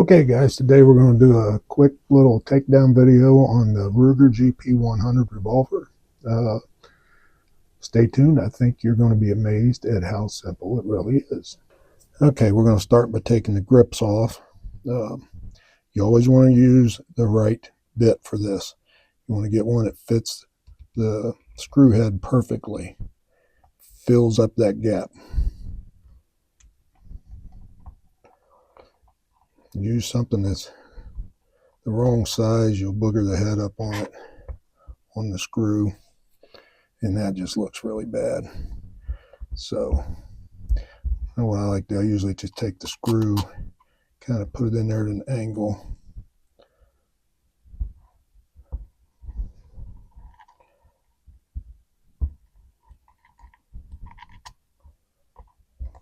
Okay guys, today we're going to do a quick little takedown video on the Ruger GP100 revolver. Stay tuned. I think you're going to be amazed at how simple it really is. Okay, we're going to start by taking the grips off. You always want to use the right bit for this. You want to get one that fits the screw head perfectly, fills up that gap. Use something that's the wrong size, you'll booger the head up on it, on the screw, and that just looks really bad. So what I like to do, I usually just take the screw, kind of put it in there at an angle.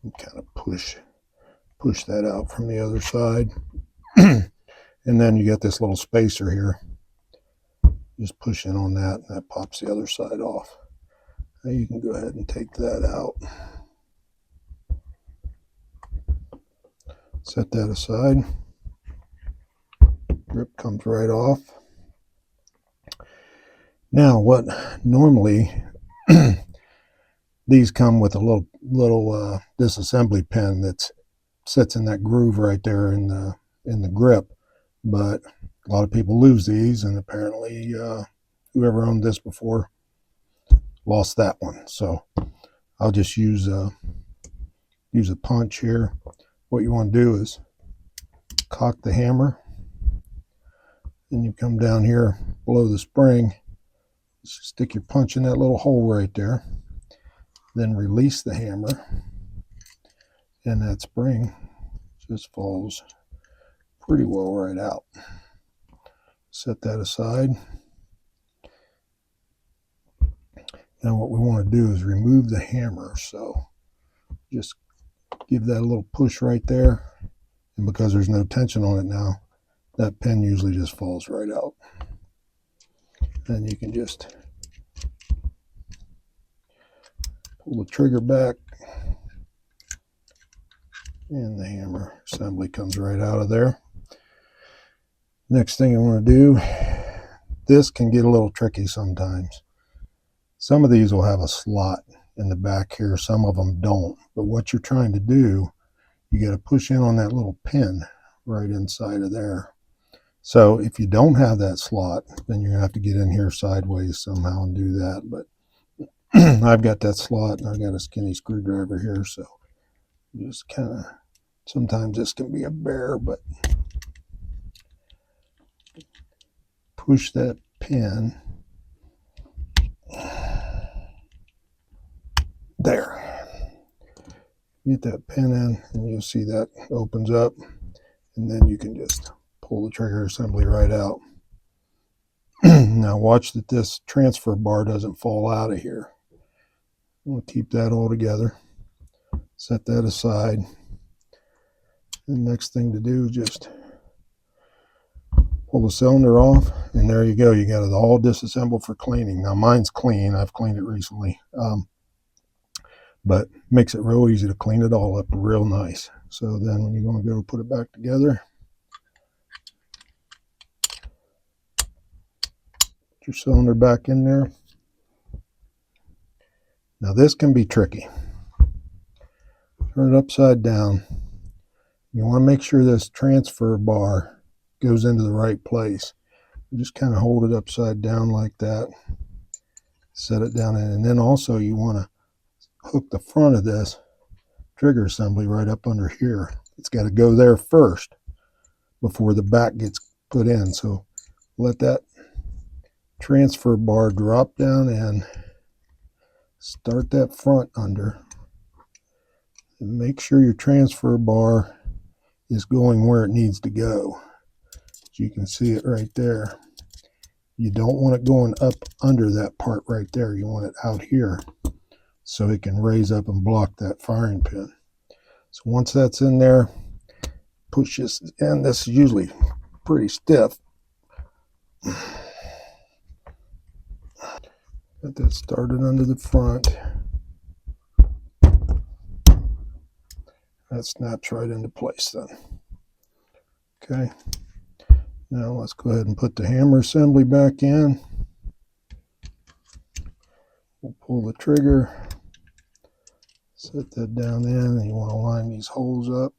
And kind of push that out from the other side. And then you get this little spacer here. Just push in on that, and that pops the other side off. Now you can go ahead and take that out. Set that aside. Grip comes right off. Now what normally these come with a little disassembly pin that sits in that groove right there in the grip, but a lot of people lose these, and apparently whoever owned this before lost that one. So I'll just use a punch here. What you want to do is cock the hammer, and you come down here below the spring, stick your punch in that little hole right there, then release the hammer, and that spring just falls pretty well right out. Set that aside. Now what we want to do is remove the hammer, so just give that a little push right there, and because there's no tension on it now, that pin usually just falls right out. Then you can just pull the trigger back, and the hammer assembly comes right out of there. Next thing I want to do, this can get a little tricky sometimes. Some of these will have a slot in the back here, some of them don't. But what you're trying to do, you got to push in on that little pin right inside of there. So if you don't have that slot, then you're going to have to get in here sideways somehow and do that. But I've got that slot, and I've got a skinny screwdriver here, so just kind of, sometimes this can be a bear, but push that pin there. Get that pin in, and you'll see that opens up, and then you can just pull the trigger assembly right out. Now watch that this transfer bar doesn't fall out of here. We'll keep that all together. Set that aside. The next thing to do is just pull the cylinder off, and there you go. You got it all disassembled for cleaning. Now mine's clean. I've cleaned it recently. But makes it real easy to clean it all up real nice. So then when you're going to go put it back together, put your cylinder back in there. Now this can be tricky. Turn it upside down. You want to make sure this transfer bar goes into the right place. You just kind of hold it upside down like that. Set it down in, and then also you want to hook the front of this trigger assembly right up under here. It's got to go there first before the back gets put in. So let that transfer bar drop down and start that front under, and make sure your transfer bar is going where it needs to go. You can see it right there. You don't want it going up under that part right there. You want it out here so it can raise up and block that firing pin. So once that's in there, push this in. This is usually pretty stiff. Get that started under the front. That snaps right into place then. Okay. Now let's go ahead and put the hammer assembly back in. We'll pull the trigger, set that down in, and you want to line these holes up.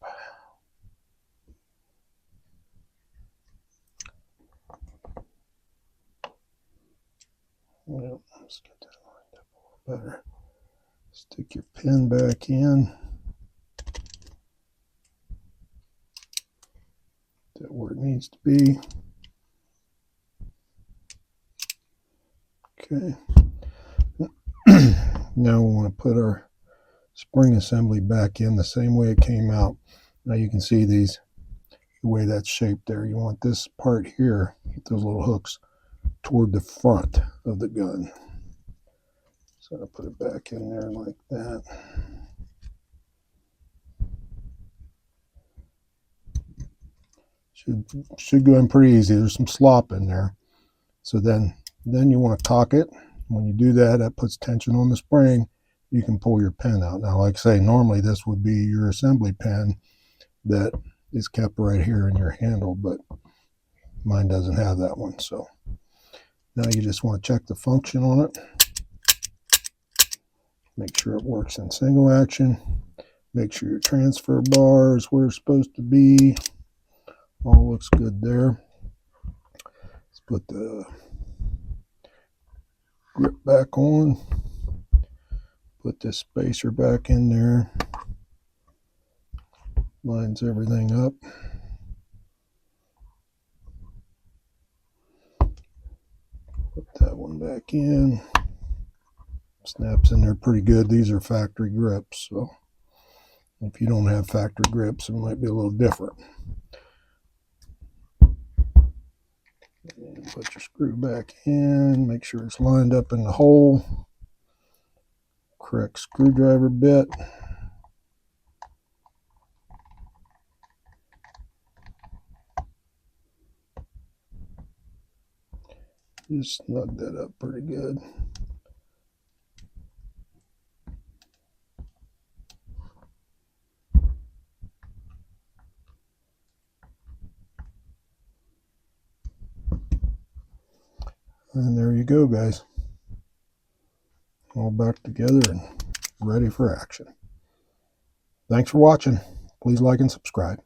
Yep, let's get that lined up a little better. Stick your pin back in. That where it needs to be. Okay. Now we want to put our spring assembly back in the same way it came out. Now you can see these, the way that's shaped there. You want this part here, those little hooks, toward the front of the gun. So I'll put it back in there like that. Should go in pretty easy. There's some slop in there. So then you want to cock it. When you do that, that puts tension on the spring. You can pull your pin out. Now, like I say, normally this would be your assembly pin that is kept right here in your handle, but mine doesn't have that one. So now you just want to check the function on it. Make sure it works in single action. Make sure your transfer bar is where it's supposed to be. All looks good there. Let's put the grip back on. Put this spacer back in there. Lines everything up. Put that one back in. Snaps in there pretty good. These are factory grips, so if you don't have factory grips, it might be a little different. And put your screw back in. Make sure it's lined up in the hole. Correct screwdriver bit. Just snug that up pretty good. And there you go, guys. All back together and ready for action. Thanks for watching. Please like and subscribe.